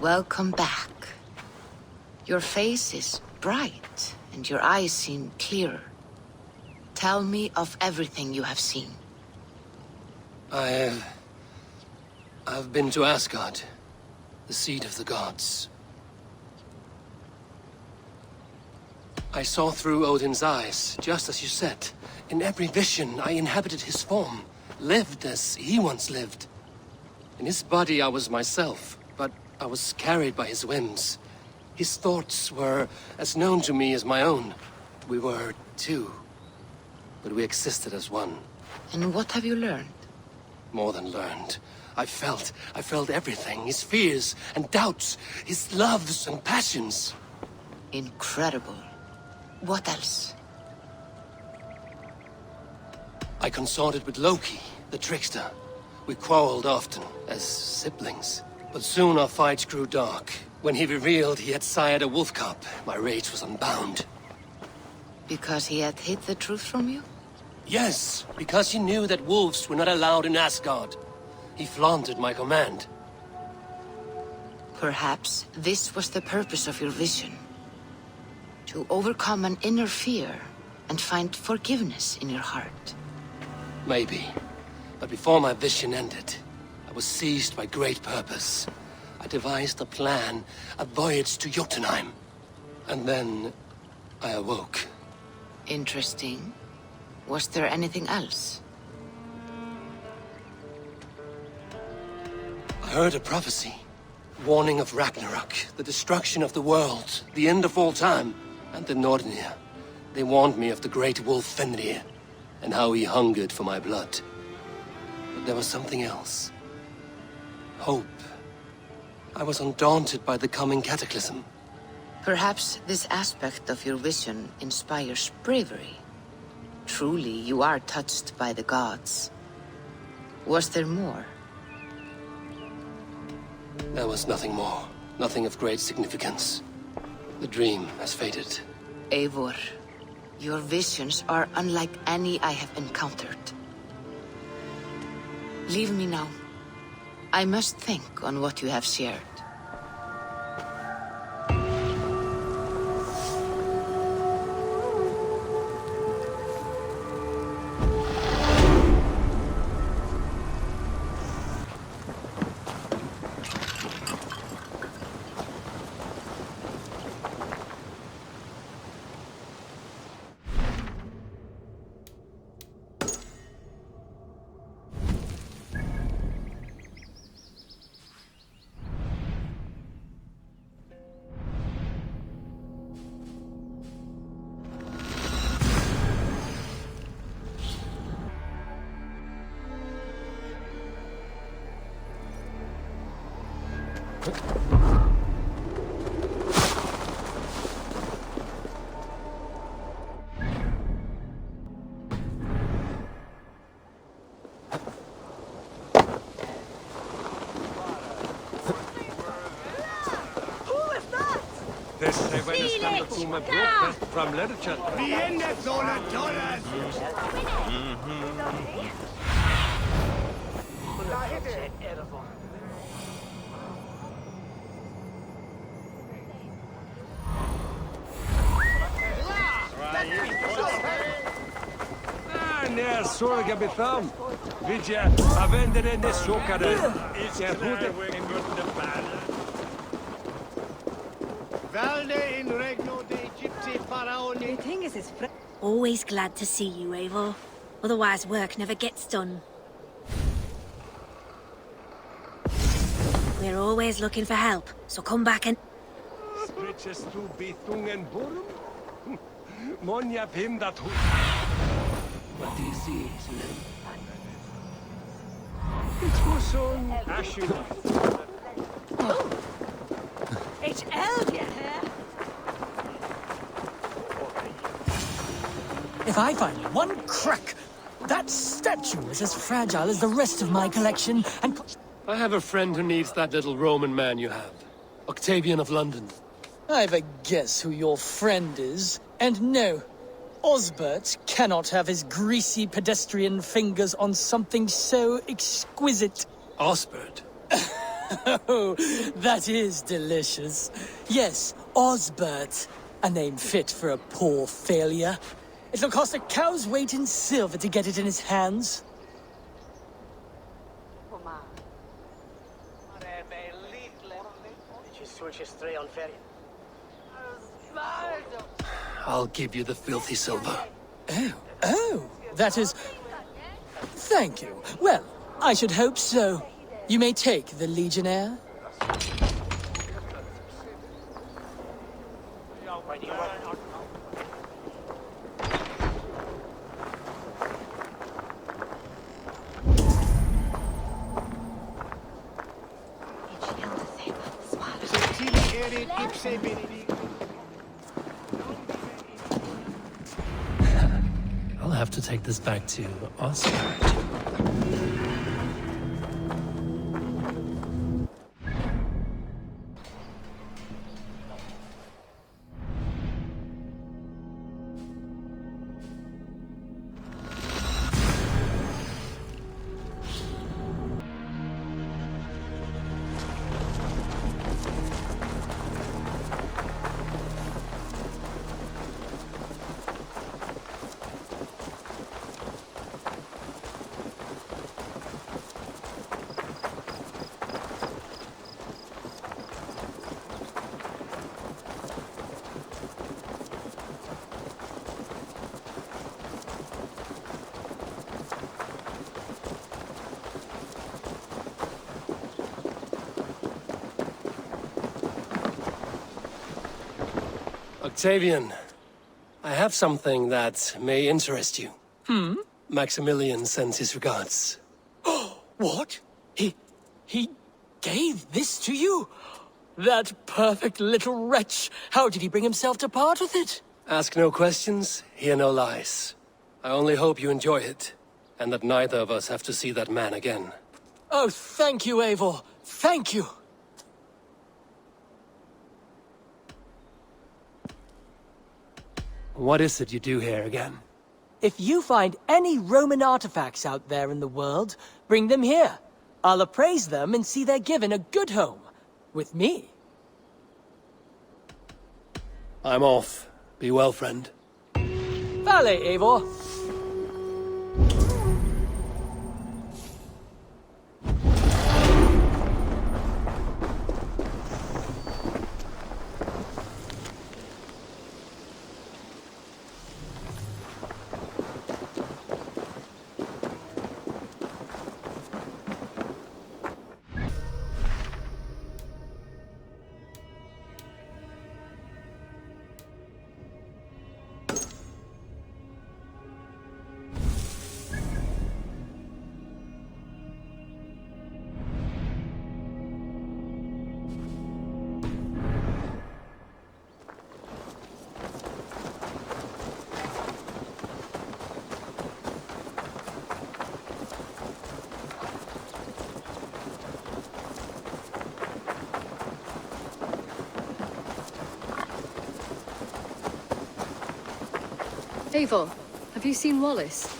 Welcome back. Your face is bright, and your eyes seem clearer. Tell me of everything you have seen. I've been to Asgard, the seat of the gods. I saw through Odin's eyes, just as you said. In every vision, I inhabited his form, lived as he once lived. In his body, I was myself, but I was carried by his whims. His thoughts were as known to me as my own. We were two, but we existed as one. And what have you learned? More than learned. I felt everything. His fears and doubts, his loves and passions. Incredible. What else? I consorted with Loki, the trickster. We quarreled often, as siblings. But soon our fights grew dark. When he revealed he had sired a wolf cub, my rage was unbound. Because he had hid the truth from you? Yes, because he knew that wolves were not allowed in Asgard. He flaunted my command. Perhaps this was the purpose of your vision. To overcome an inner fear and find forgiveness in your heart. Maybe. But before my vision ended, I was seized by great purpose. I devised a plan, a voyage to Jotunheim. And then I awoke. Interesting. Was there anything else? I heard a prophecy. Warning of Ragnarok, the destruction of the world, the end of all time. And the Nornir. They warned me of the great wolf Fenrir, and how he hungered for my blood. But there was something else. Hope. I was undaunted by the coming cataclysm. Perhaps this aspect of your vision inspires bravery. Truly, you are touched by the gods. Was there more? There was nothing more. Nothing of great significance. The dream has faded. Eivor, your visions are unlike any I have encountered. Leave me now. I must think on what you have shared. Sorga betam. Vidja, avendere ne sokare. Valde in regno de Egypti faraoni. Always glad to see you, Eivor. Otherwise work never gets done. We're always looking for help, so come back and... Spriches tu bithungen burum? Monja pim dat hu... What do you see, Slim? It was on Ashu. It's Elvia here. If I find one crack, that statue is as fragile as the rest of my collection, and... I have a friend who needs that little Roman man you have. Octavian of London. I've a guess who your friend is, and no. Osbert cannot have his greasy pedestrian fingers on something so exquisite. Osbert? Oh, that is delicious. Yes, Osbert. A name fit for a poor failure. It'll cost a cow's weight in silver to get it in his hands. I'll give you the filthy silver. Oh, that is... Thank you. Well, I should hope so. You may take the Legionnaire. I'll have to take this back to Oscar. Octavian, I have something that may interest you. Maximilian sends his regards. What? He gave this to you? That perfect little wretch. How did he bring himself to part with it? Ask no questions, hear no lies. I only hope you enjoy it, and that neither of us have to see that man again. Oh, thank you, Eivor. Thank you. What is it you do here again? If you find any Roman artifacts out there in the world, bring them here. I'll appraise them and see they're given a good home. With me. I'm off. Be well, friend. Vale, Eivor. Eivor, have you seen Wallace?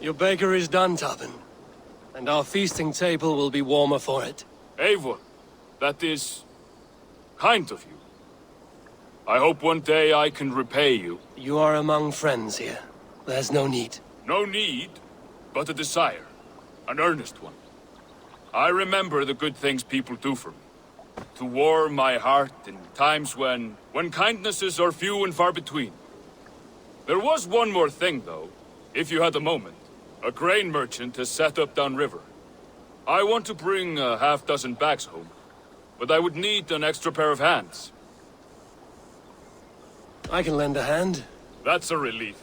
Your baker is done, Tavin. And our feasting table will be warmer for it. Eivor, that is kind of you. I hope one day I can repay you. You are among friends here. There's no need. No need, but a desire. An earnest one. I remember the good things people do for me. To warm my heart in times when kindnesses are few and far between. There was one more thing, though, if you had a moment. A grain merchant has set up downriver. I want to bring a half-dozen bags home, but I would need an extra pair of hands. I can lend a hand. That's a relief.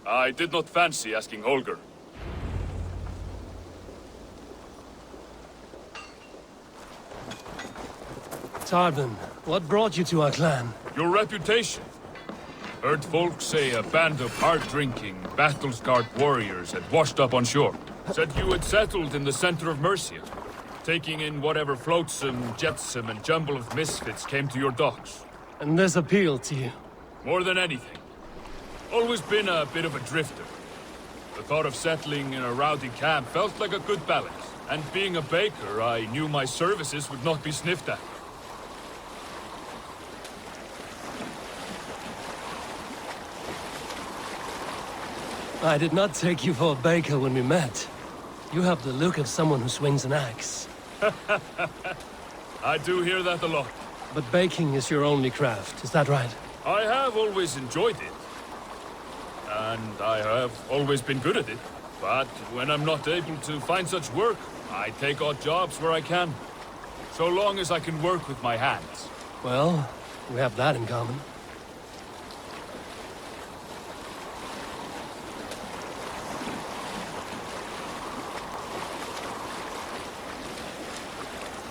I did not fancy asking Holger. Tarbin, what brought you to our clan? Your reputation. Heard folks say a band of hard-drinking, battle-scarred warriors had washed up on shore. Said you had settled in the center of Mercia, taking in whatever flotsam, jetsam, and jumble of misfits came to your docks. And this appealed to you? More than anything. Always been a bit of a drifter. The thought of settling in a rowdy camp felt like a good balance. And being a baker, I knew my services would not be sniffed at. I did not take you for a baker when we met. You have the look of someone who swings an axe. I do hear that a lot. But baking is your only craft, is that right? I have always enjoyed it. And I have always been good at it. But when I'm not able to find such work, I take odd jobs where I can. So long as I can work with my hands. Well, we have that in common.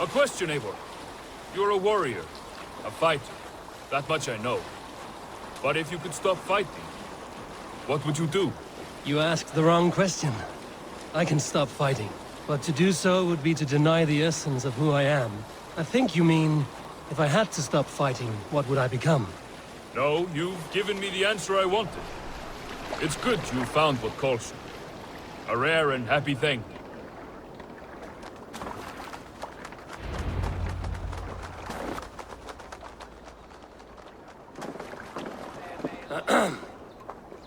A question, Eivor. You're a warrior, a fighter. That much I know. But if you could stop fighting, what would you do? You asked the wrong question. I can stop fighting, but to do so would be to deny the essence of who I am. I think you mean, if I had to stop fighting, what would I become? No, you've given me the answer I wanted. It's good you found what calls you. A rare and happy thing.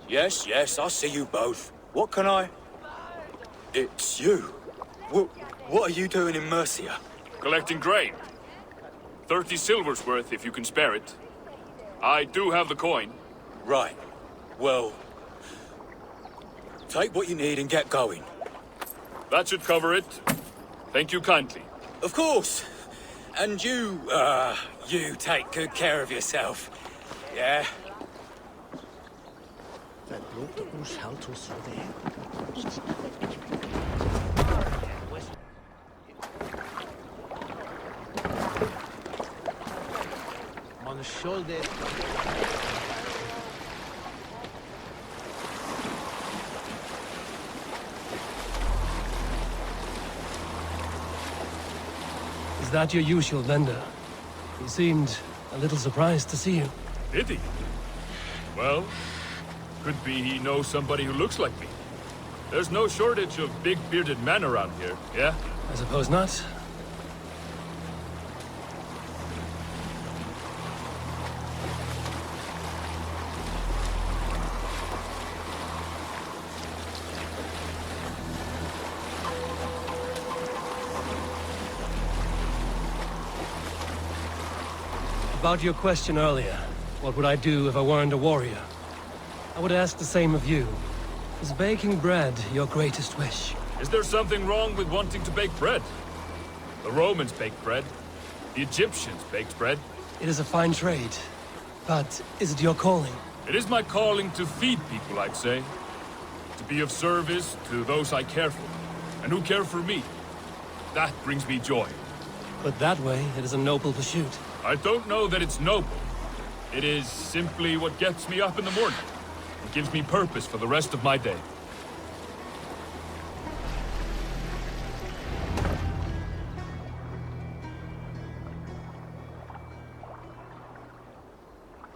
Yes, I see you both. What can I... It's you. What are you doing in Mercia? Collecting grain. 30 silver's worth if you can spare it. I do have the coin. Right. Well... take what you need and get going. That should cover it. Thank you kindly. Of course. And you take good care of yourself. Yeah? On the shoulder. Is that your usual vendor? He seemed a little surprised to see you. Did he? Well, could be he knows somebody who looks like me. There's no shortage of big bearded men around here, yeah? I suppose not. About your question earlier, what would I do if I weren't a warrior? I would ask the same of you. Is baking bread your greatest wish? Is there something wrong with wanting to bake bread? The Romans baked bread. The Egyptians baked bread. It is a fine trade. But is it your calling? It is my calling to feed people, I'd say. To be of service to those I care for, and who care for me. That brings me joy. But that way, it is a noble pursuit. I don't know that it's noble. It is simply what gets me up in the morning. It gives me purpose for the rest of my day.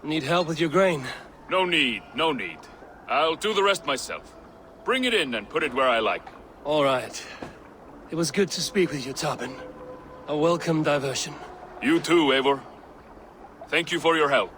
Need help with your grain? No need, no need. I'll do the rest myself. Bring it in and put it where I like. All right. It was good to speak with you, Tobin. A welcome diversion. You too, Eivor. Thank you for your help.